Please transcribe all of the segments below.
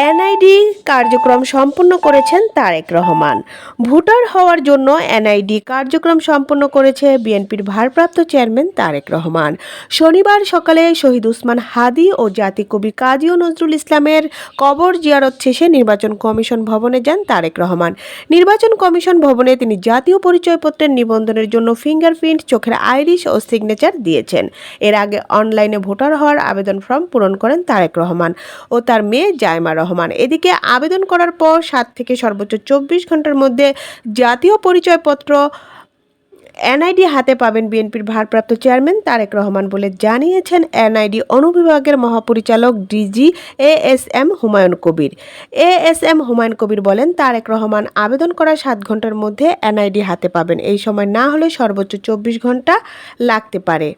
NID কার্যক্রম সম্পন্ন করেছেন তারেক রহমান। ভোটার হওয়ার জন্য এনআইডি কার্যক্রম সম্পন্ন করেছে বিএনপির ভারপ্রাপ্ত চেয়ারম্যান তারেক রহমান। শনিবার সকালে শহীদ ওসমান হাদি ও জাতীয় কবি কাজী নজরুল ইসলামের কবর জিয়ারত শেষে নির্বাচন কমিশন ভবনে যান তারেক রহমান। নির্বাচন কমিশন ভবনে তিনি জাতীয় পরিচয়পত্রের নিবন্ধনের জন্য ফিঙ্গারপ্রিন্ট, চোখের আইরিশ ও সিগনেচার দিয়েছেন। এর আগে অনলাইনে ভোটার হওয়ার আবেদন ফর্ম পূরণ করেন তারেক রহমান ও তার মেয়ে জাইমা রহমান। এদিকে আবেদন করার পর 7 থেকে সর্বোচ্চ 24 ঘন্টার মধ্যে জাতীয় পরিচয়পত্র এনআইডি হাতে পাবেন বিএনপির ভারপ্রাপ্ত চেয়ারম্যান তারেক রহমান বলে জানিয়েছেন এনআইডি অনুবিভাগের মহাপরিচালক DG ASM Humayun Kabir. ASM Humayun Kabir বলেন, তারেক রহমান আবেদন করার 7 ঘন্টার মধ্যে এনআইডি হাতে পাবেন। এই সময় না হলে সর্বোচ্চ 24 ঘন্টা লাগতে পারে।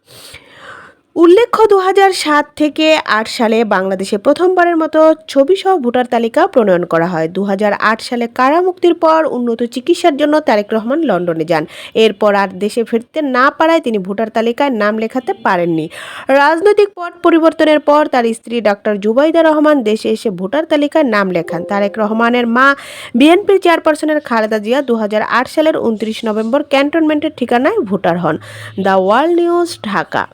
উল্লেখ্য, 2007 থেকে 8 সালে বাংলাদেশে প্রথমবারের মতো ছবিসহ ভোটার তালিকা প্রণয়ন করা হয়। 2008 সালে কারামুক্তির পর উন্নত চিকিৎসার জন্য তারেক রহমান লন্ডনে যান। এরপর আর দেশে ফিরতে না পারায় তিনি ভোটার তালিকায় নাম লেখাতে পারেননি। রাজনৈতিক পট পরিবর্তনের পর তার স্ত্রী ডাক্তার জুবাইদা রহমান দেশে এসে ভোটার তালিকায় নাম লেখান। তারেক রহমানের মা বিএনপির চেয়ারপারসনের খালেদা জিয়া 2008 সালের 29 নভেম্বর ক্যান্টনমেন্টের ঠিকানায় ভোটার হন। The world news, Dhaka.